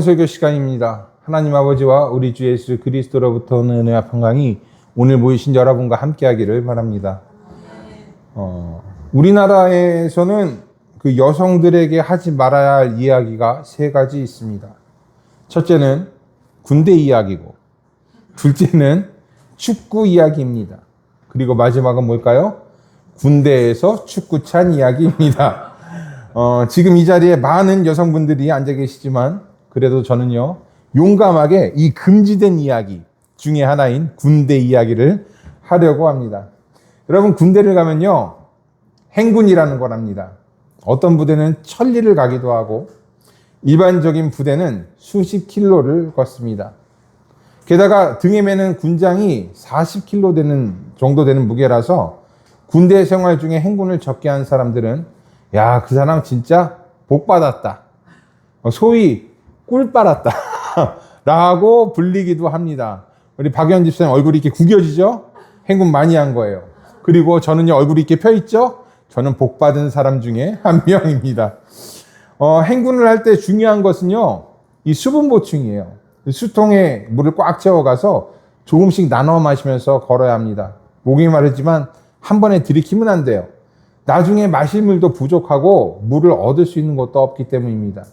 설교 시간입니다. 하나님 아버지와 우리 주 예수 그리스도로부터 오는 은혜와 평강이 오늘 모이신 여러분과 함께하기를 바랍니다. 우리나라에서는 그 여성들에게 하지 말아야 할 이야기가 세 가지 있습니다. 첫째는 군대 이야기고, 둘째는 축구 이야기입니다. 그리고 마지막은 뭘까요? 군대에서 축구 찬 이야기입니다. 지금 이 자리에 많은 여성분들이 앉아 계시지만 그래도 저는요, 용감하게 이 금지된 이야기 중에 하나인 군대 이야기를 하려고 합니다. 여러분, 군대를 가면요, 행군이라는 거랍니다. 어떤 부대는 천리를 가기도 하고 일반적인 부대는 수십 킬로를 걷습니다. 게다가 등에 매는 군장이 40킬로 정도 되는 무게라서 군대 생활 중에 행군을 적게 한 사람들은 야, 그 사람 진짜 복 받았다, 소위 꿀 빨았다 라고 불리기도 합니다. 우리 박연 집사님 얼굴이 이렇게 구겨지죠? 행군 많이 한 거예요. 그리고 저는요, 얼굴이 이렇게 펴 있죠? 저는 복 받은 사람 중에 한 명입니다. 행군을 할 때 중요한 것은요, 이 수분 보충이에요. 수통에 물을 꽉 채워가서 조금씩 나눠 마시면서 걸어야 합니다. 목이 마르지만 한 번에 들이키면 안 돼요. 나중에 마실 물도 부족하고 물을 얻을 수 있는 것도 없기 때문입니다.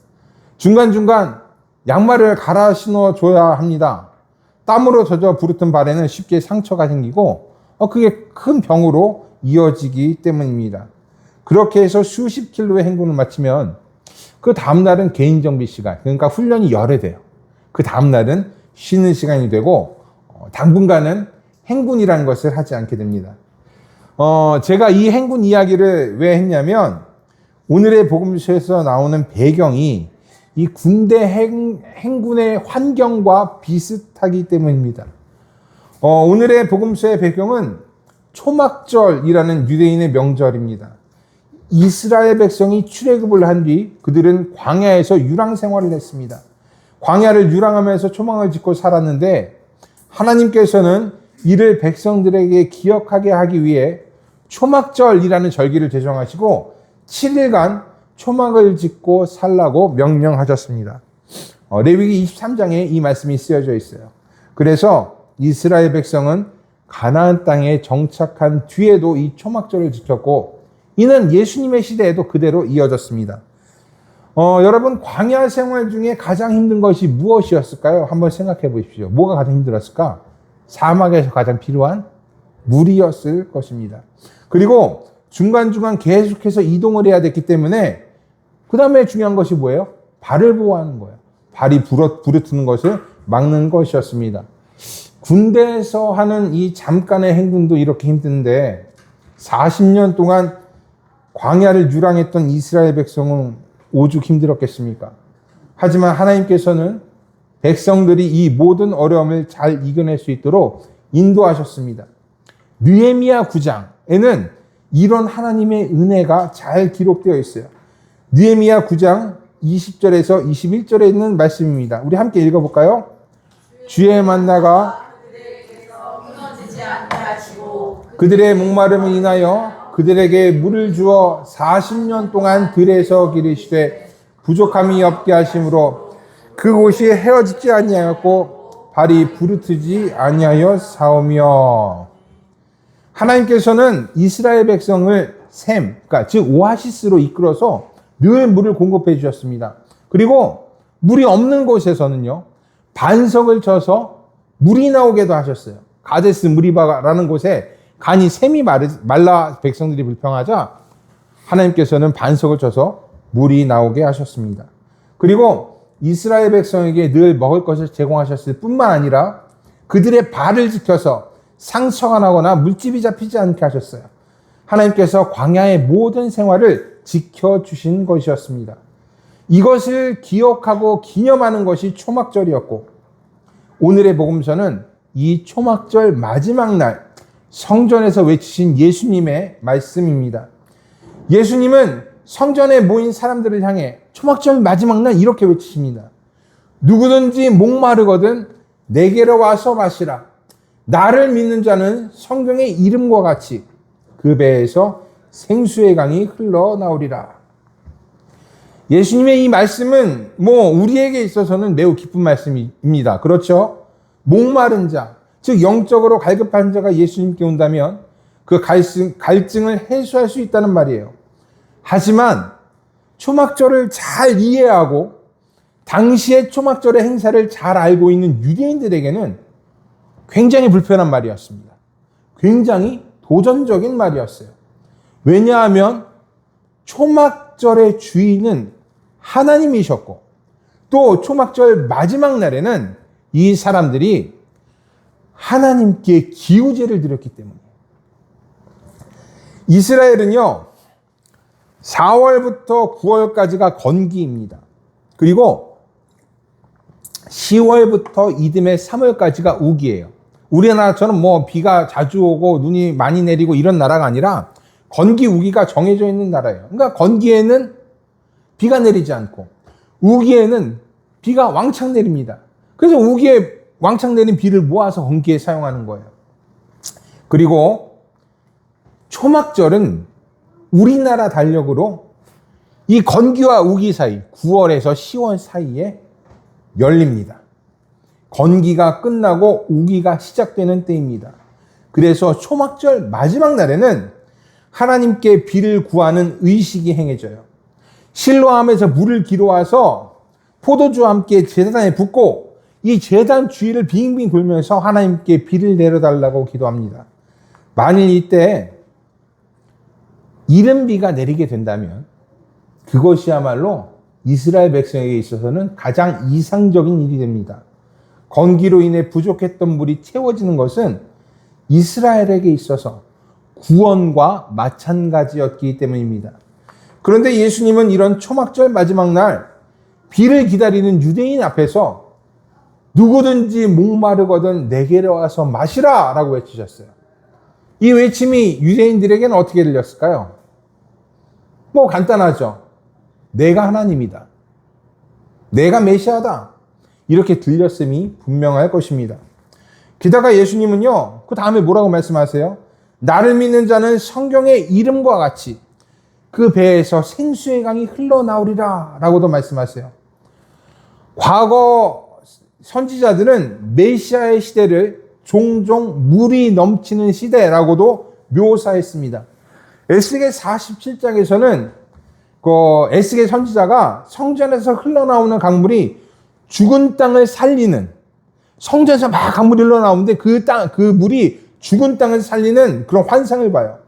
중간중간 양말을 갈아 신어줘야 합니다. 땀으로 젖어 부르튼 발에는 쉽게 상처가 생기고 그게 큰 병으로 이어지기 때문입니다. 그렇게 해서 수십 킬로의 행군을 마치면 그 다음날은 개인정비 시간, 그러니까 훈련이 열애돼요. 그 다음날은 쉬는 시간이 되고 당분간은 행군이라는 것을 하지 않게 됩니다. 제가 이 행군 이야기를 왜 했냐면 오늘의 복음서에서 나오는 배경이 이 군대 행군의 환경과 비슷하기 때문입니다. 오늘의 복음서의 배경은 초막절이라는 유대인의 명절입니다. 이스라엘 백성이 출애굽을 한 뒤 그들은 광야에서 유랑 생활을 했습니다. 광야를 유랑하면서 초막을 짓고 살았는데 하나님께서는 이를 백성들에게 기억하게 하기 위해 초막절이라는 절기를 제정하시고 7일간 초막을 짓고 살라고 명령하셨습니다. 레위기 23장에 이 말씀이 쓰여져 있어요. 그래서 이스라엘 백성은 가나안 땅에 정착한 뒤에도 이 초막절을 지켰고 이는 예수님의 시대에도 그대로 이어졌습니다. 여러분, 광야 생활 중에 가장 힘든 것이 무엇이었을까요? 한번 생각해 보십시오. 뭐가 가장 힘들었을까? 사막에서 가장 필요한 물이었을 것입니다. 그리고 중간중간 계속해서 이동을 해야 됐기 때문에 그 다음에 중요한 것이 뭐예요? 발을 보호하는 거예요. 발이 부르트는 것을 막는 것이었습니다. 군대에서 하는 이 잠깐의 행군도 이렇게 힘든데 40년 동안 광야를 유랑했던 이스라엘 백성은 오죽 힘들었겠습니까? 하지만 하나님께서는 백성들이 이 모든 어려움을 잘 이겨낼 수 있도록 인도하셨습니다. 느헤미야 9장에는 이런 하나님의 은혜가 잘 기록되어 있어요. 느헤미야 9장 20절에서 21절에 있는 말씀입니다. 우리 함께 읽어볼까요? 주의 만나가 그들의 목마름을 인하여 그들에게 물을 주어 40년 동안 들에서 기르시되 부족함이 없게 하심으로 그곳이 헤어지지 아니하였고 발이 부르트지 아니하여 사오며. 하나님께서는 이스라엘 백성을 그러니까 즉 오아시스로 이끌어서 늘 물을 공급해 주셨습니다. 그리고 물이 없는 곳에서는요, 반석을 쳐서 물이 나오게도 하셨어요. 가데스 무리바라는 곳에 간이 샘이 말라 백성들이 불평하자 하나님께서는 반석을 쳐서 물이 나오게 하셨습니다. 그리고 이스라엘 백성에게 늘 먹을 것을 제공하셨을 뿐만 아니라 그들의 발을 지켜서 상처가 나거나 물집이 잡히지 않게 하셨어요. 하나님께서 광야의 모든 생활을 지켜주신 것이었습니다. 이것을 기억하고 기념하는 것이 초막절이었고 오늘의 복음서는 이 초막절 마지막 날 성전에서 외치신 예수님의 말씀입니다. 예수님은 성전에 모인 사람들을 향해 초막절 마지막 날 이렇게 외치십니다. 누구든지 목마르거든 내게로 와서 마시라. 나를 믿는 자는 성경의 이름과 같이 그 배에서 생수의 강이 흘러나오리라. 예수님의 이 말씀은 우리에게 있어서는 매우 기쁜 말씀입니다. 그렇죠? 목마른 자, 즉 영적으로 갈급한 자가 예수님께 온다면 그 갈증을 해소할 수 있다는 말이에요. 하지만 초막절을 잘 이해하고 당시의 초막절의 행사를 잘 알고 있는 유대인들에게는 굉장히 불편한 말이었습니다. 굉장히 도전적인 말이었어요. 왜냐하면 초막절의 주인은 하나님이셨고 또 초막절 마지막 날에는 이 사람들이 하나님께 기우제를 드렸기 때문이에요. 이스라엘은요, 4월부터 9월까지가 건기입니다. 그리고 10월부터 이듬해 3월까지가 우기예요. 우리나라처럼 비가 자주 오고 눈이 많이 내리고 이런 나라가 아니라 건기, 우기가 정해져 있는 나라예요. 그러니까 건기에는 비가 내리지 않고 우기에는 비가 왕창 내립니다. 그래서 우기에 왕창 내린 비를 모아서 건기에 사용하는 거예요. 그리고 초막절은 우리나라 달력으로 이 건기와 우기 사이, 9월에서 10월 사이에 열립니다. 건기가 끝나고 우기가 시작되는 때입니다. 그래서 초막절 마지막 날에는 하나님께 비를 구하는 의식이 행해져요. 실로암에서 물을 기로와서 포도주와 함께 제단에 붓고 이 제단 주위를 빙빙 돌면서 하나님께 비를 내려달라고 기도합니다. 만일 이때 이른 비가 내리게 된다면 그것이야말로 이스라엘 백성에게 있어서는 가장 이상적인 일이 됩니다. 건기로 인해 부족했던 물이 채워지는 것은 이스라엘에게 있어서 구원과 마찬가지였기 때문입니다. 그런데 예수님은 이런 초막절 마지막 날 비를 기다리는 유대인 앞에서 누구든지 목마르거든 내게로 와서 마시라 라고 외치셨어요. 이 외침이 유대인들에게는 어떻게 들렸을까요? 간단하죠. 내가 하나님이다. 내가 메시아다. 이렇게 들렸음이 분명할 것입니다. 게다가 예수님은요, 그 다음에 뭐라고 말씀하세요? 나를 믿는 자는 성경의 이름과 같이 그 배에서 생수의 강이 흘러나오리라 라고도 말씀하세요. 과거 선지자들은 메시아의 시대를 종종 물이 넘치는 시대라고도 묘사했습니다. 에스겔 47장에서는 에스겔 선지자가 성전에서 흘러나오는 강물이 죽은 땅을 살리는, 성전에서 막 강물이 흘러나오는데 그 물이 죽은 땅을 살리는 그런 환상을 봐요.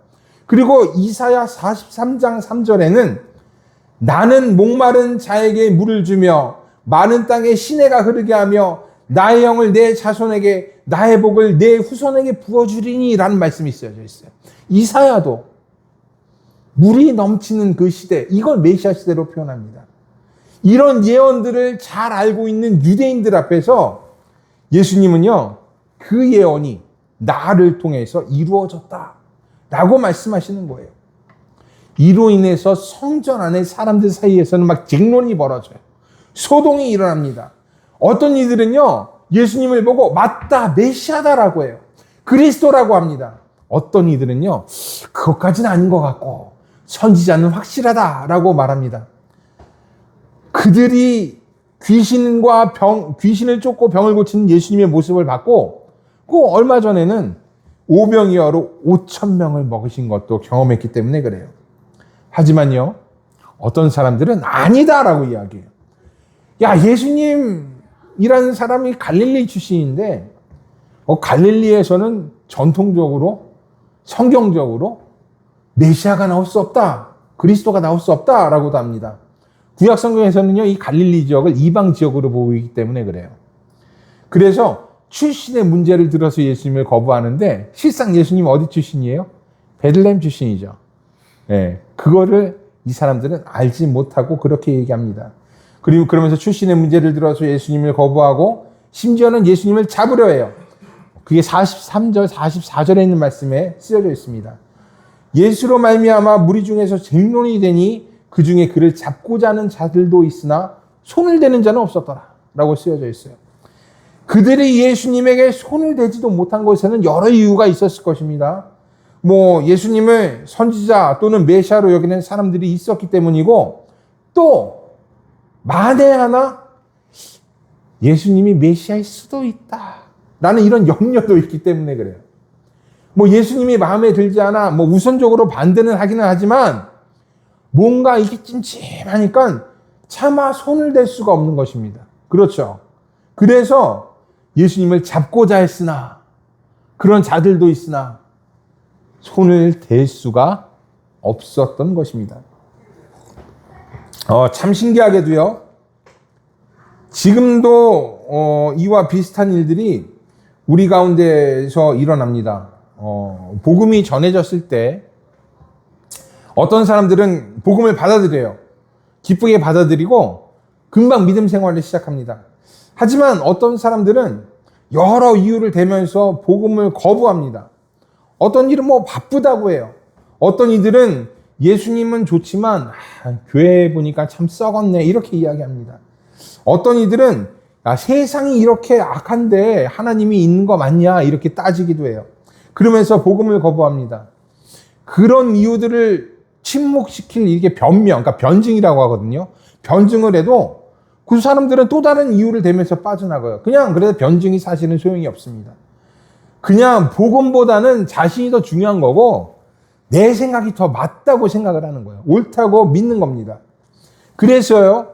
그리고 이사야 43장 3절에는 나는 목마른 자에게 물을 주며 마른 땅에 시내가 흐르게 하며 나의 영을 내 자손에게 나의 복을 내 후손에게 부어주리니 라는 말씀이 쓰여져 있어요. 이사야도 물이 넘치는 그 시대, 이걸 메시아 시대로 표현합니다. 이런 예언들을 잘 알고 있는 유대인들 앞에서 예수님은요, 그 예언이 나를 통해서 이루어졌다 라고 말씀하시는 거예요. 이로 인해서 성전 안에 사람들 사이에서는 막 쟁론이 벌어져요. 소동이 일어납니다. 어떤 이들은요, 예수님을 보고 맞다, 메시아다라고 해요. 그리스도라고 합니다. 어떤 이들은요, 그것까지는 아닌 것 같고 선지자는 확실하다라고 말합니다. 그들이 귀신을 쫓고 병을 고치는 예수님의 모습을 봤고, 얼마 전에는 오병이어로 5,000명을 먹으신 것도 경험했기 때문에 그래요. 하지만요, 어떤 사람들은 아니다라고 이야기해요. 야, 예수님이라는 사람이 갈릴리 출신인데 갈릴리에서는 전통적으로 성경적으로 메시아가 나올 수 없다, 그리스도가 나올 수 없다라고도 합니다. 구약 성경에서는요, 이 갈릴리 지역을 이방 지역으로 보이기 때문에 그래요. 그래서 출신의 문제를 들어서 예수님을 거부하는데 실상 예수님 어디 출신이에요? 베들레헴 출신이죠. 네, 그거를 이 사람들은 알지 못하고 그렇게 얘기합니다. 그리고 그러면서 출신의 문제를 들어서 예수님을 거부하고 심지어는 예수님을 잡으려 해요. 그게 43절, 44절에 있는 말씀에 쓰여져 있습니다. 예수로 말미암아 무리 중에서 쟁론이 되니 그 중에 그를 잡고자 하는 자들도 있으나 손을 대는 자는 없었더라 라고 쓰여져 있어요. 그들이 예수님에게 손을 대지도 못한 것에는 여러 이유가 있었을 것입니다. 예수님을 선지자 또는 메시아로 여기는 사람들이 있었기 때문이고, 또 만에 하나 예수님이 메시아일 수도 있다 라는 이런 염려도 있기 때문에 그래요. 뭐 예수님이 마음에 들지 않아 뭐 우선적으로 반대는 하기는 하지만 뭔가 이게 찜찜하니까 차마 손을 댈 수가 없는 것입니다. 그렇죠. 그래서 예수님을 잡고자 했으나 그런 자들도 있으나 손을 댈 수가 없었던 것입니다. 참 신기하게도요. 지금도 이와 비슷한 일들이 우리 가운데서 일어납니다. 복음이 전해졌을 때 어떤 사람들은 복음을 받아들여요. 기쁘게 받아들이고 금방 믿음 생활을 시작합니다. 하지만 어떤 사람들은 여러 이유를 대면서 복음을 거부합니다. 어떤 일은 뭐 바쁘다고 해요. 어떤 이들은 예수님은 좋지만 교회 보니까 참 썩었네 이렇게 이야기합니다. 어떤 이들은 세상이 이렇게 악한데 하나님이 있는 거 맞냐 이렇게 따지기도 해요. 그러면서 복음을 거부합니다. 그런 이유들을 침묵시킬 이게 변명, 그러니까 변증이라고 하거든요. 변증을 해도 그 사람들은 또 다른 이유를 대면서 빠져나가요. 그냥 그래서 변증이 사실은 소용이 없습니다. 그냥 복음보다는 자신이 더 중요한 거고 내 생각이 더 맞다고 생각을 하는 거예요. 옳다고 믿는 겁니다. 그래서요.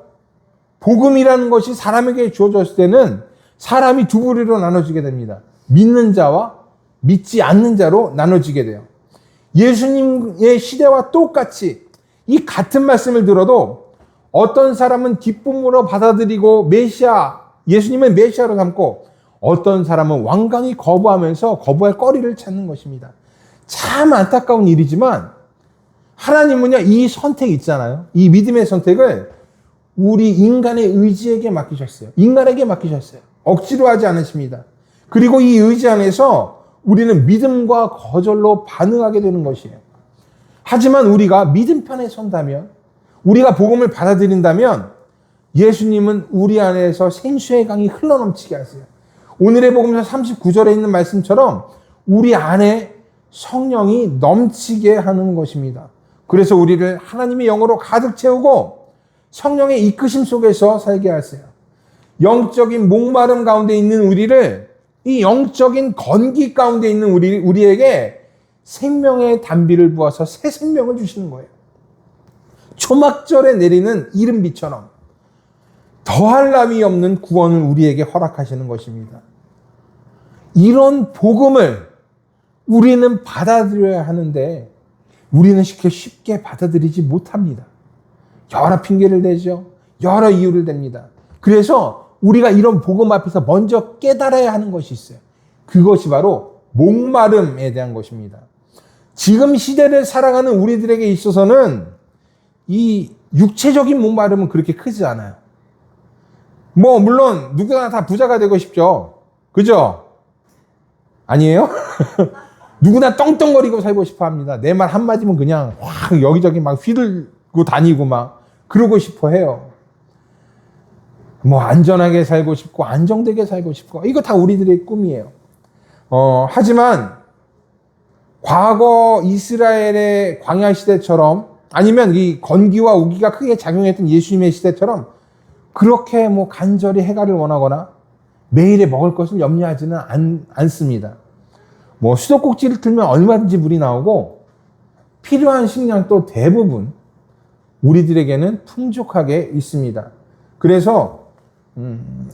복음이라는 것이 사람에게 주어졌을 때는 사람이 두 부류로 나눠지게 됩니다. 믿는 자와 믿지 않는 자로 나눠지게 돼요. 예수님의 시대와 똑같이 이 같은 말씀을 들어도 어떤 사람은 기쁨으로 받아들이고 메시아, 예수님을 메시아로 삼고 어떤 사람은 완강히 거부하면서 거부할 거리를 찾는 것입니다. 참 안타까운 일이지만 하나님은요, 이 선택 있잖아요. 이 믿음의 선택을 우리 인간의 의지에게 맡기셨어요. 인간에게 맡기셨어요. 억지로 하지 않으십니다. 그리고 이 의지 안에서 우리는 믿음과 거절로 반응하게 되는 것이에요. 하지만 우리가 믿음 편에 선다면, 우리가 복음을 받아들인다면 예수님은 우리 안에서 생수의 강이 흘러넘치게 하세요. 오늘의 복음서 39절에 있는 말씀처럼 우리 안에 성령이 넘치게 하는 것입니다. 그래서 우리를 하나님의 영으로 가득 채우고 성령의 이끄심 속에서 살게 하세요. 영적인 목마름 가운데 있는 우리를 이 영적인 건기 가운데 있는 우리에게 생명의 단비를 부어서 새 생명을 주시는 거예요. 초막절에 내리는 이른비처럼 더할 나위 없는 구원을 우리에게 허락하시는 것입니다. 이런 복음을 우리는 받아들여야 하는데 우리는 쉽게 받아들이지 못합니다. 여러 핑계를 대죠. 여러 이유를 댑니다. 그래서 우리가 이런 복음 앞에서 먼저 깨달아야 하는 것이 있어요. 그것이 바로 목마름에 대한 것입니다. 지금 시대를 살아가는 우리들에게 있어서는 이 육체적인 목마름은 그렇게 크지 않아요. 뭐 물론 누구나 다 부자가 되고 싶죠. 그죠? 아니에요? 누구나 떵떵거리고 살고 싶어 합니다. 내 말 한마디면 그냥 확 여기저기 막 휘둘고 다니고 막 그러고 싶어 해요. 뭐 안전하게 살고 싶고 안정되게 살고 싶고 이거 다 우리들의 꿈이에요. 하지만 과거 이스라엘의 광야 시대처럼 아니면 이 건기와 우기가 크게 작용했던 예수님의 시대처럼 그렇게 뭐 간절히 해가를 원하거나 매일에 먹을 것을 염려하지는 않습니다. 뭐 수도꼭지를 틀면 얼마든지 물이 나오고 필요한 식량도 대부분 우리들에게는 풍족하게 있습니다. 그래서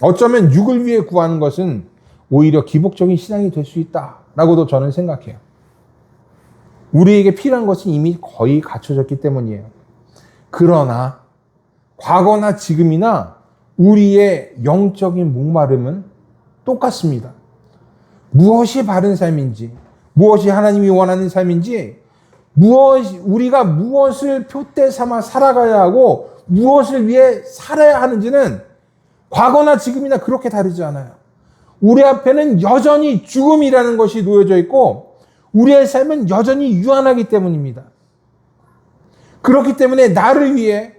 어쩌면 육을 위해 구하는 것은 오히려 기복적인 신앙이 될 수 있다라고도 저는 생각해요. 우리에게 필요한 것은 이미 거의 갖춰졌기 때문이에요. 그러나 과거나 지금이나 우리의 영적인 목마름은 똑같습니다. 무엇이 바른 삶인지, 무엇이 하나님이 원하는 삶인지, 우리가 무엇을 표대 삼아 살아가야 하고 무엇을 위해 살아야 하는지는 과거나 지금이나 그렇게 다르지 않아요. 우리 앞에는 여전히 죽음이라는 것이 놓여져 있고 우리의 삶은 여전히 유한하기 때문입니다. 그렇기 때문에 나를 위해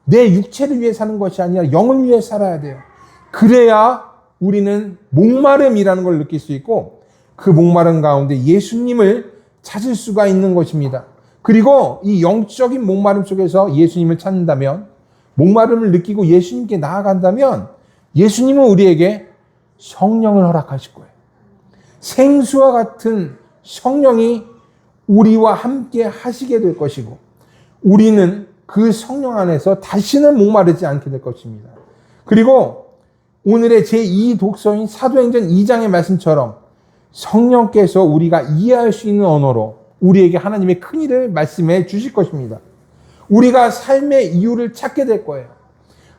내 육체를 위해 사는 것이 아니라 영을 위해 살아야 돼요. 그래야 우리는 목마름이라는 걸 느낄 수 있고 그 목마름 가운데 예수님을 찾을 수가 있는 것입니다. 그리고 이 영적인 목마름 속에서 예수님을 찾는다면 목마름을 느끼고 예수님께 나아간다면 예수님은 우리에게 성령을 허락하실 거예요. 생수와 같은 성령이 우리와 함께 하시게 될 것이고 우리는 그 성령 안에서 다시는 목마르지 않게 될 것입니다. 그리고 오늘의 제2 독서인 사도행전 2장의 말씀처럼 성령께서 우리가 이해할 수 있는 언어로 우리에게 하나님의 큰 일을 말씀해 주실 것입니다. 우리가 삶의 이유를 찾게 될 거예요.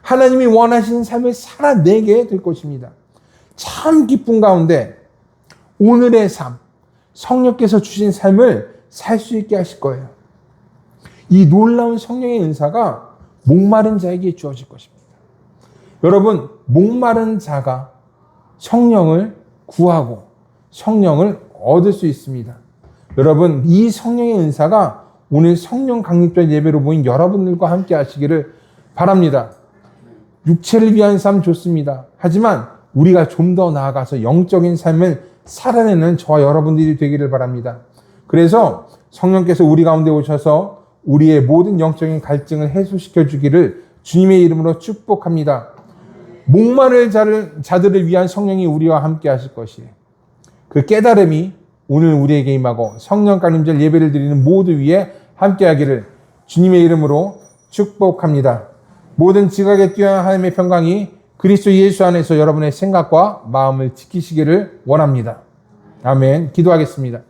하나님이 원하시는 삶을 살아내게 될 것입니다. 참 기쁨 가운데 오늘의 삶, 성령께서 주신 삶을 살 수 있게 하실 거예요. 이 놀라운 성령의 은사가 목마른 자에게 주어질 것입니다. 여러분, 목마른 자가 성령을 구하고 성령을 얻을 수 있습니다. 여러분, 이 성령의 은사가 오늘 성령 강립절 예배로 모인 여러분들과 함께 하시기를 바랍니다. 육체를 위한 삶 좋습니다. 하지만 우리가 좀 더 나아가서 영적인 삶을 살아내는 저와 여러분들이 되기를 바랍니다. 그래서 성령께서 우리 가운데 오셔서 우리의 모든 영적인 갈증을 해소시켜 주기를 주님의 이름으로 축복합니다. 목마를 자들을 위한 성령이 우리와 함께 하실 것이에요. 그 깨달음이 오늘 우리에게 임하고 성령 강림절 예배를 드리는 모두 위에 함께 하기를 주님의 이름으로 축복합니다. 모든 지각에 뛰어난 하나님의 평강이 그리스도 예수 안에서 여러분의 생각과 마음을 지키시기를 원합니다. 아멘. 기도하겠습니다.